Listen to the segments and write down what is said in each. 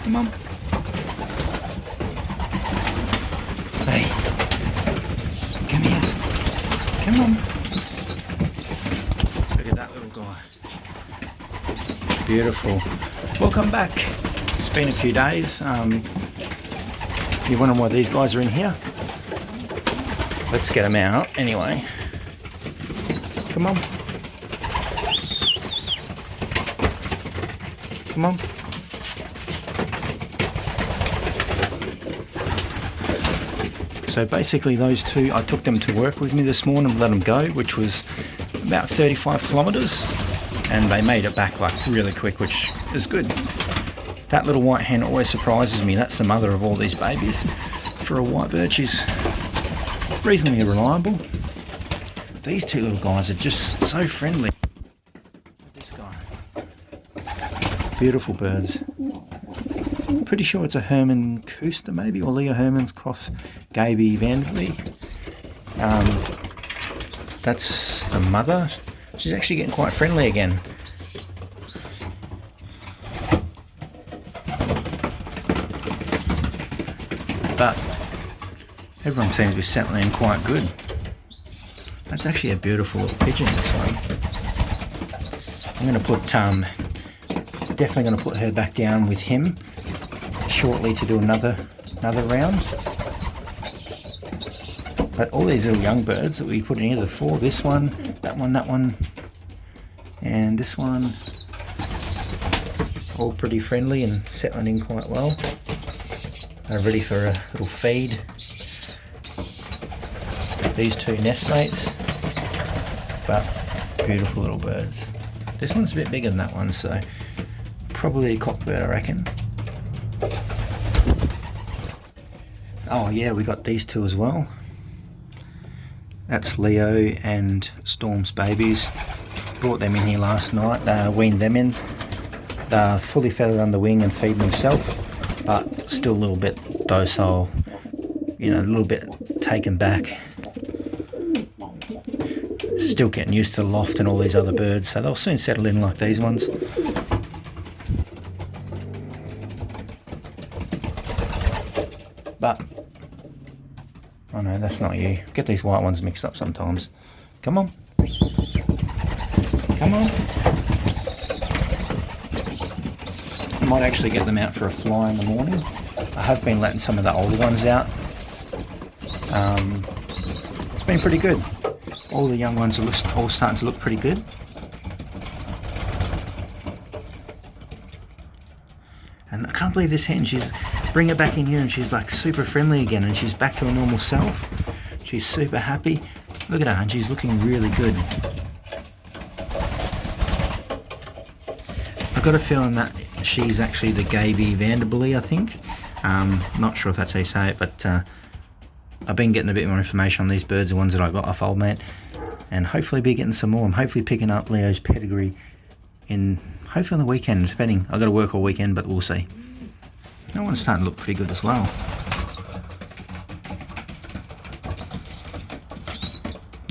Come on. Hey. Come here. Come on. Look at that little guy. Beautiful. Welcome back. It's been a few days. You're wondering why these guys are in here? Let's get them out anyway. Come on. Come on. So basically those two, I took them to work with me this morning and let them go, which was about 35 kilometers, and they made it back like really quick, which is good. That little white hen always surprises me. That's the mother of all these babies. For a white bird, she's reasonably reliable. These two little guys are just so friendly. This guy. Beautiful birds. Pretty sure it's a Herman Cooster maybe, or Leo Herman's cross Gaby Vanderlei. That's the mother. She's actually getting quite friendly again. But everyone seems to be settling in quite good. That's actually a beautiful little pigeon, this one. I'm going to put, definitely going to put her back down with him shortly to do another round. But all these little young birds that we put in here, the four, this one, that one, and this one, all pretty friendly and settling in quite well. They're ready for a little feed. These two nestmates, but beautiful little birds. This one's a bit bigger than that one, so probably a cockbird, I reckon. Oh yeah, we got these two as well. That's Leo and Storm's babies. Brought them in here last night, weaned them in. They're fully feathered under wing and feed themselves, but still a little bit docile, you know, a little bit taken back. Still getting used to the loft and all these other birds, so they'll soon settle in like these ones. But, oh no, that's not you. Get these white ones mixed up sometimes. Come on. Come on. I might actually get them out for a fly in the morning. I have been letting some of the older ones out. It's been pretty good. All the young ones are all starting to look pretty good. And I can't believe this hen, bring her back in here and she's like super friendly again, and she's back to her normal self. She's super happy. Look at her, and she's looking really good. I've got a feeling that she's actually the Gaby Vanderlei, I think. Not sure if that's how you say it, but I've been getting a bit more information on these birds, the ones that I got off Old Mate, and hopefully be getting some more. I'm hopefully picking up Leo's pedigree hopefully on the weekend, depending. I've got to work all weekend, but we'll see. That one's starting to look pretty good as well.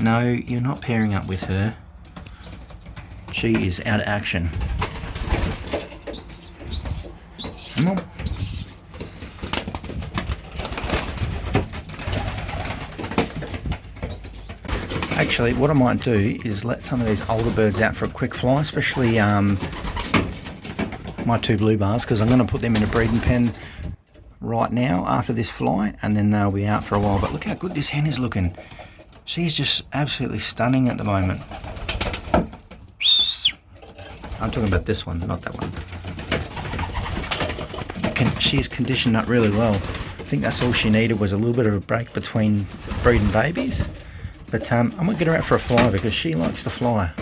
No, you're not pairing up with her. She is out of action. Come on. Actually, what I might do is let some of these older birds out for a quick fly, especially my two blue bars, because I'm going to put them in a breeding pen right now after this fly, and then they'll be out for a while. But look how good this hen is looking. She's just absolutely stunning at the moment. I'm talking about this one, not that one. She's conditioned up really well. I think that's all she needed, was a little bit of a break between breeding babies. But I'm going to get her out for a fly because she likes to fly.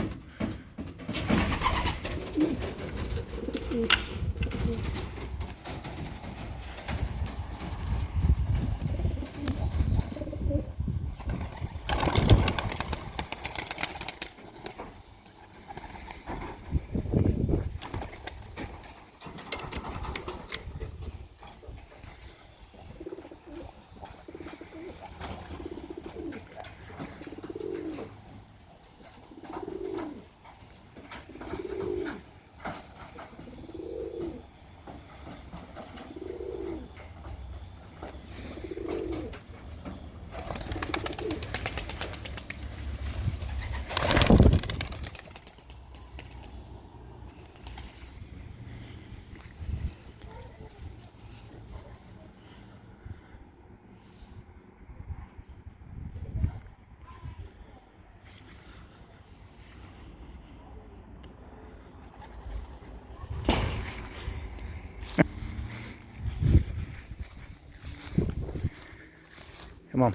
Come on.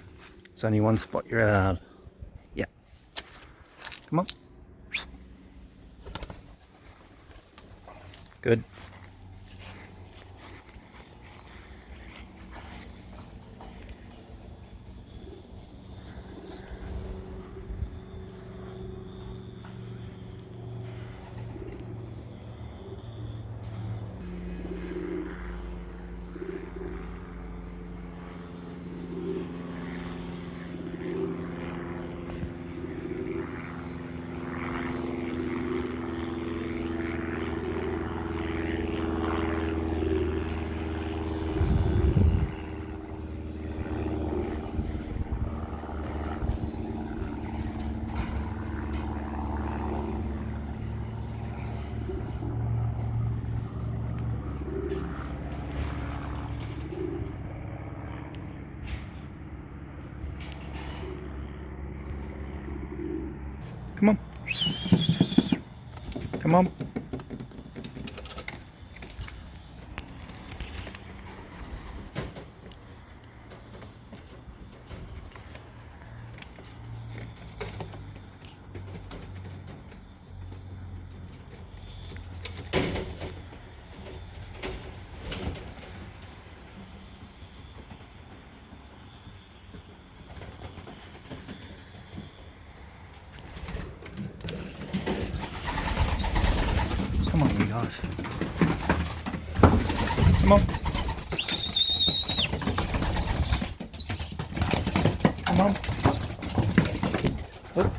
There's only one spot you're allowed. Yeah. Come on. Good. Come on. Come on. Come on, you guys. Come on. Come on. Oh.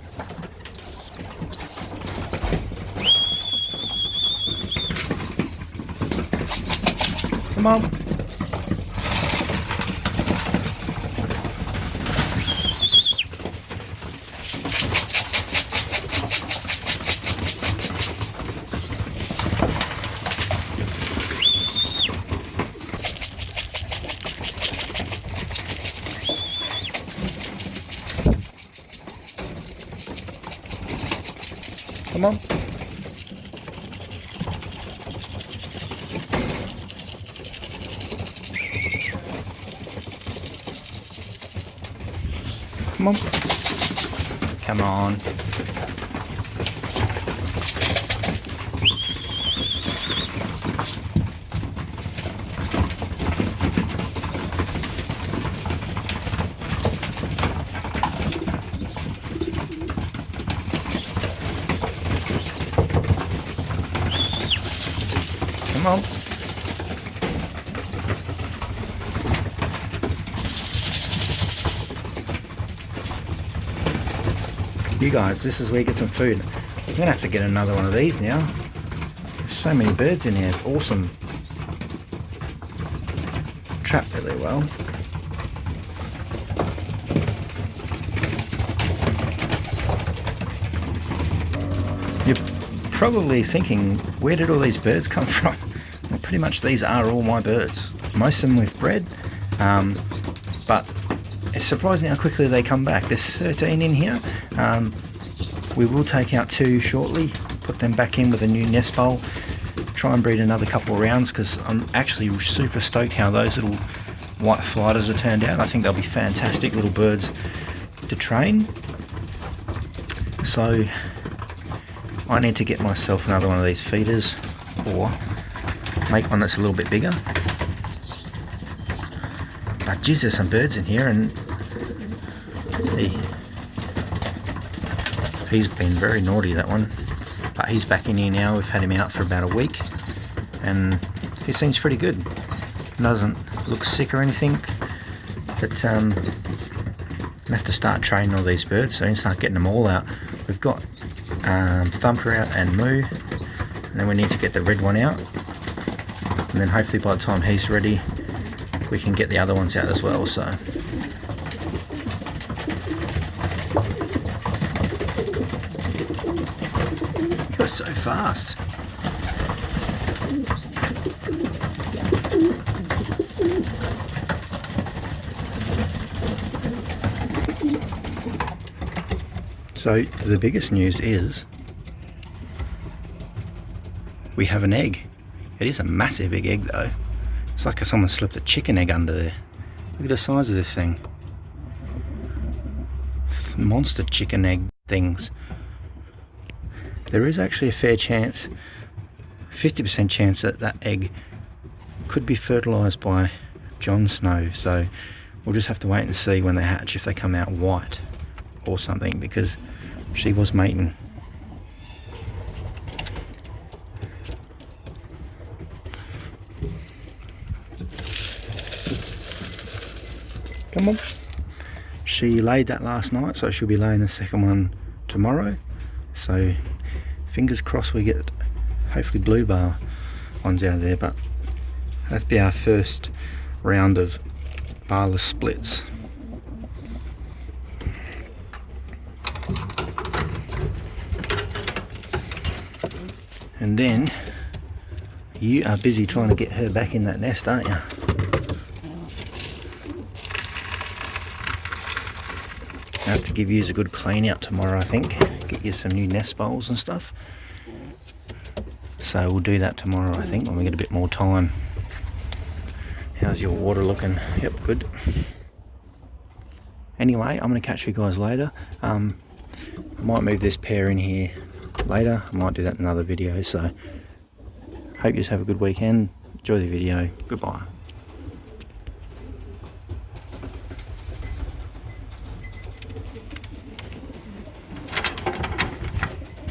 Come on. Come on. Come on. Come on. Come on. You guys, this is where you get some food. I'm gonna have to get another one of these now. There's so many birds in here, it's awesome. Trapped really well. You're probably thinking, where did all these birds come from? Well, pretty much these are all my birds. Most of them we've bred, but it's surprising how quickly they come back. There's 13 in here. We will take out 2 shortly, put them back in with a new nest bowl, try and breed another couple of rounds, because I'm actually super stoked how those little white flighters have turned out. I think they'll be fantastic little birds to train. So I need to get myself another one of these feeders, or make one that's a little bit bigger. But geez, there's some birds in here, and he's been very naughty, that one. But he's back in here now. We've had him out for about a week, and he seems pretty good. Doesn't look sick or anything. But I have to start training all these birds, so I can start getting them all out. We've got Thumper out and Moo, and then we need to get the red one out, and then hopefully by the time he's ready we can get the other ones out as well. So you're so fast. So the biggest news is we have an egg. It is a massive big egg though. It's like someone slipped a chicken egg under there. Look at the size of this thing. monster chicken egg things. There is actually a fair chance, 50% chance that that egg could be fertilised by Jon Snow, so we'll just have to wait and see when they hatch if they come out white or something, because she was mating. Come on. She laid that last night, so she'll be laying the second one tomorrow. So fingers crossed we get hopefully blue bar ones out there, but that'll be our first round of barless splits. And then you are busy trying to get her back in that nest, aren't you? I have to give you a good clean out tomorrow, I think. Get you some new nest bowls and stuff. So we'll do that tomorrow, I think, when we get a bit more time. How's your water looking? Yep, good. Anyway, I'm going to catch you guys later. I might move this pair in here later. I might do that in another video. So hope you just have a good weekend. Enjoy the video. Goodbye.